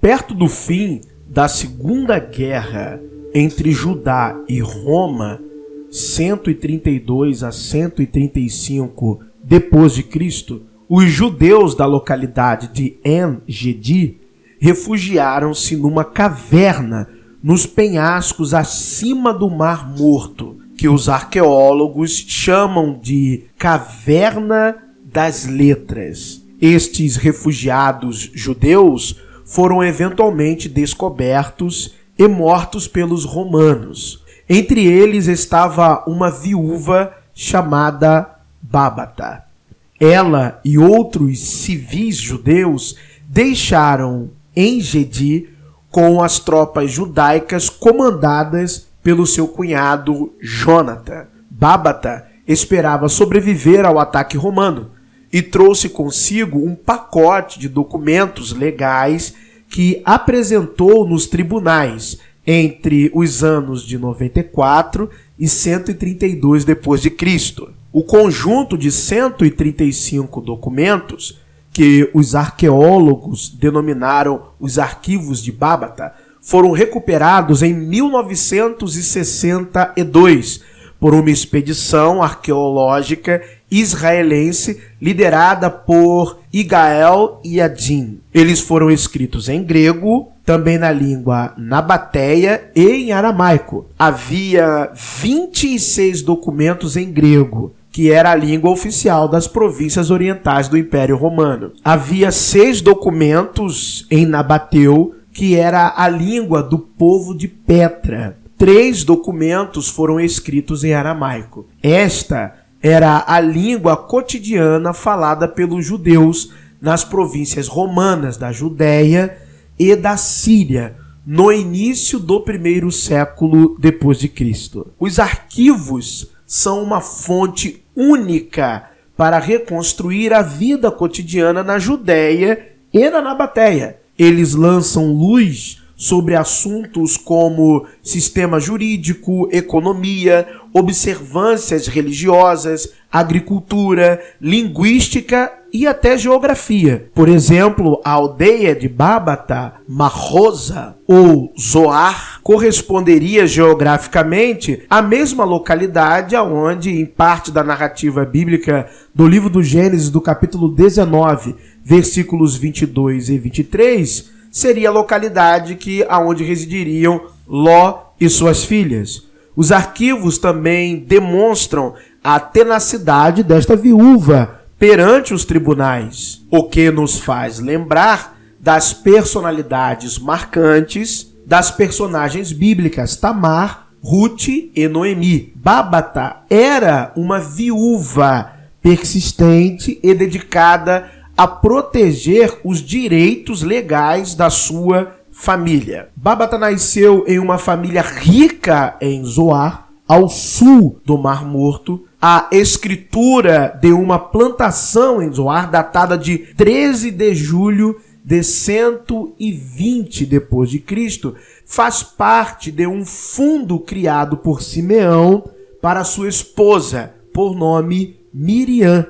Perto do fim da Segunda Guerra entre Judá e Roma, 132 a 135 depois de Cristo, os judeus da localidade de En-Gedi refugiaram-se numa caverna nos penhascos acima do Mar Morto, que os arqueólogos chamam de Caverna das Letras. Estes refugiados judeus foram eventualmente descobertos e mortos pelos romanos. Entre eles estava uma viúva chamada Bábata. Ela e outros civis judeus deixaram En-Gedi com as tropas judaicas comandadas pelo seu cunhado Jonatan. Bábata esperava sobreviver ao ataque romano e trouxe consigo um pacote de documentos legais que apresentou nos tribunais entre os anos de 94 e 132 depois de Cristo. O conjunto de 135 documentos, que os arqueólogos denominaram os arquivos de Bábata, foram recuperados em 1962 por uma expedição arqueológica israelense liderada por Igael Yadin. Eles foram escritos em grego, também na língua nabateia e em aramaico. Havia 26 documentos em grego, que era a língua oficial das províncias orientais do Império Romano. Havia 6 documentos em nabateu, que era a língua do povo de Petra. 3 documentos foram escritos em aramaico. Esta era a língua cotidiana falada pelos judeus nas províncias romanas da Judéia e da Síria, no início do primeiro século depois de Cristo. Os arquivos são uma fonte única para reconstruir a vida cotidiana na Judéia e na Nabateia. Eles lançam luz sobre assuntos como sistema jurídico, economia, observâncias religiosas, agricultura, linguística e até geografia. Por exemplo, a aldeia de Bábata, Marrosa ou Zoar corresponderia geograficamente à mesma localidade aonde, em parte da narrativa bíblica do livro do Gênesis, do capítulo 19, versículos 22 e 23, seria a localidade aonde residiriam Ló e suas filhas. Os arquivos também demonstram a tenacidade desta viúva perante os tribunais, o que nos faz lembrar das personalidades marcantes das personagens bíblicas Tamar, Ruth e Noemi. Bábata era uma viúva persistente e dedicada a proteger os direitos legais da sua família. Bábata nasceu em uma família rica em Zoar, ao sul do Mar Morto. A escritura de uma plantação em Zoar, datada de 13 de julho de 120 depois de Cristo, faz parte de um fundo criado por Simeão para sua esposa, por nome Miriam,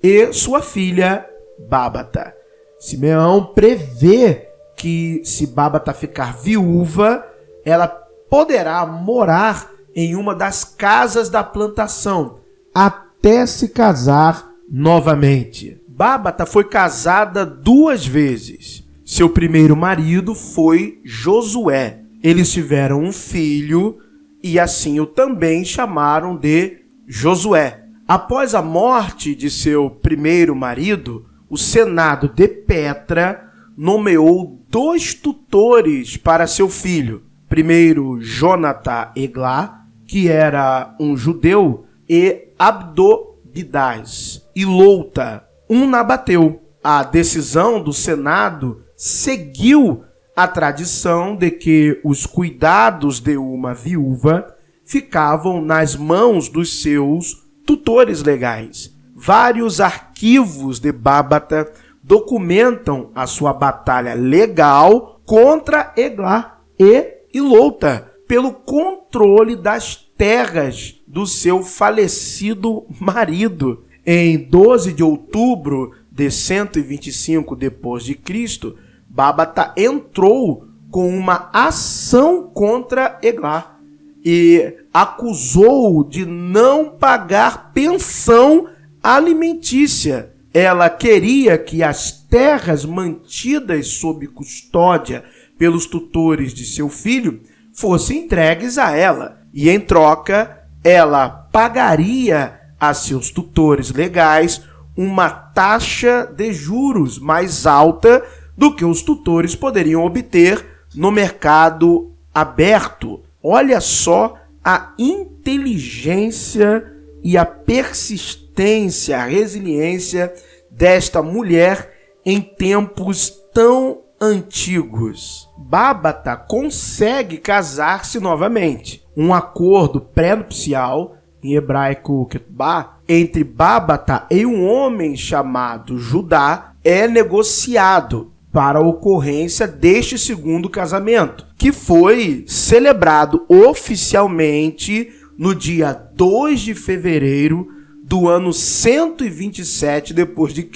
e sua filha Bábata. Simeão prevê que, se Bábata ficar viúva, ela poderá morar em uma das casas da plantação até se casar novamente. Bábata foi casada 2 vezes. Seu primeiro marido foi Josué. Eles tiveram um filho e assim o também chamaram de Josué. Após a morte de seu primeiro marido, o Senado de Petra nomeou 2 tutores para seu filho. Primeiro, Jonatan Eglá, que era um judeu, e Abdobidás e Louta, um nabateu. A decisão do Senado seguiu a tradição de que os cuidados de uma viúva ficavam nas mãos dos seus tutores legais. Vários arquivos de Bábata documentam a sua batalha legal contra Eglá e Louta pelo controle das terras do seu falecido marido. Em 12 de outubro de 125 d.C., Babata entrou com uma ação contra Eglar e acusou-o de não pagar pensão alimentícia. Ela queria que as terras mantidas sob custódia pelos tutores de seu filho fossem entregues a ela, e em troca ela pagaria a seus tutores legais uma taxa de juros mais alta do que os tutores poderiam obter no mercado aberto. Olha só a inteligência e a persistência, a resiliência desta mulher em tempos tão antigos. Babata consegue casar-se novamente. Um acordo pré-nupcial, em hebraico ketubá, entre Babata e um homem chamado Judá é negociado para a ocorrência deste segundo casamento, que foi celebrado oficialmente no dia 2 de fevereiro do ano 127 d.C.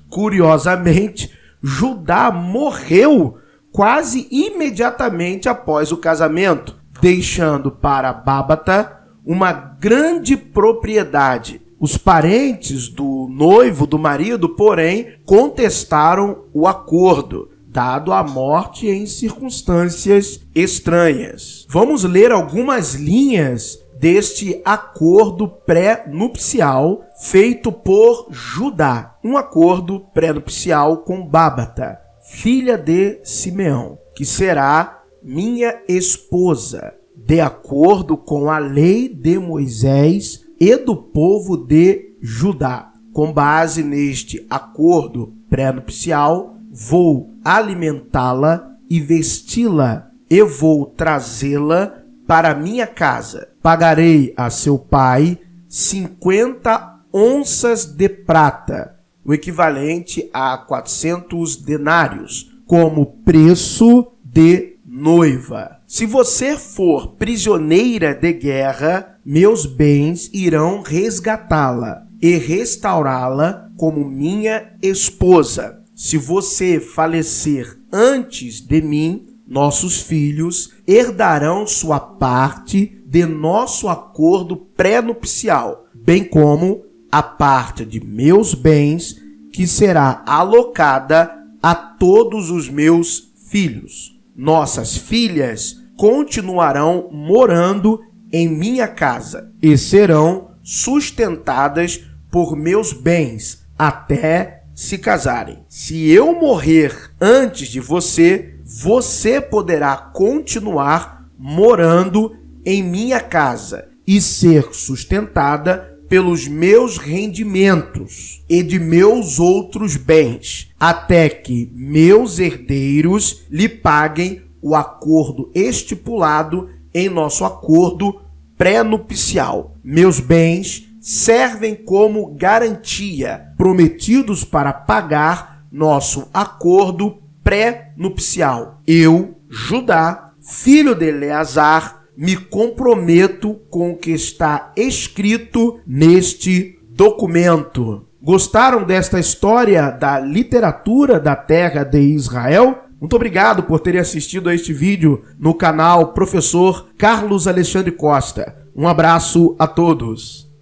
Curiosamente, Judá morreu quase imediatamente após o casamento, deixando para Babata uma grande propriedade. Os parentes do noivo, do marido, porém, contestaram o acordo, dado a morte em circunstâncias estranhas. Vamos ler algumas linhas deste acordo pré-nupcial feito por Judá. Um acordo pré-nupcial com Babata, filha de Simeão, que será minha esposa, de acordo com a lei de Moisés e do povo de Judá. Com base neste acordo pré-nupcial, vou alimentá-la e vesti-la, e vou trazê-la para minha casa. Pagarei a seu pai 50 onças de prata, o equivalente a 400 denários, como preço de noiva. Se você for prisioneira de guerra, meus bens irão resgatá-la e restaurá-la como minha esposa. Se você falecer antes de mim, nossos filhos herdarão sua parte de nosso acordo pré-nupcial, bem como a parte de meus bens, que será alocada a todos os meus filhos. Nossas filhas continuarão morando em minha casa e serão sustentadas por meus bens até se casarem. Se eu morrer antes de você, você poderá continuar morando em minha casa e ser sustentada pelos meus rendimentos e de meus outros bens, até que meus herdeiros lhe paguem o acordo estipulado em nosso acordo pré-nupcial. Meus bens servem como garantia, prometidos para pagar nosso acordo pré-nupcial. Eu, Judá, filho de Eleazar, me comprometo com o que está escrito neste documento. Gostaram desta história da literatura da terra de Israel? Muito obrigado por terem assistido a este vídeo no canal Professor Carlos Alexandre Costa. Um abraço a todos.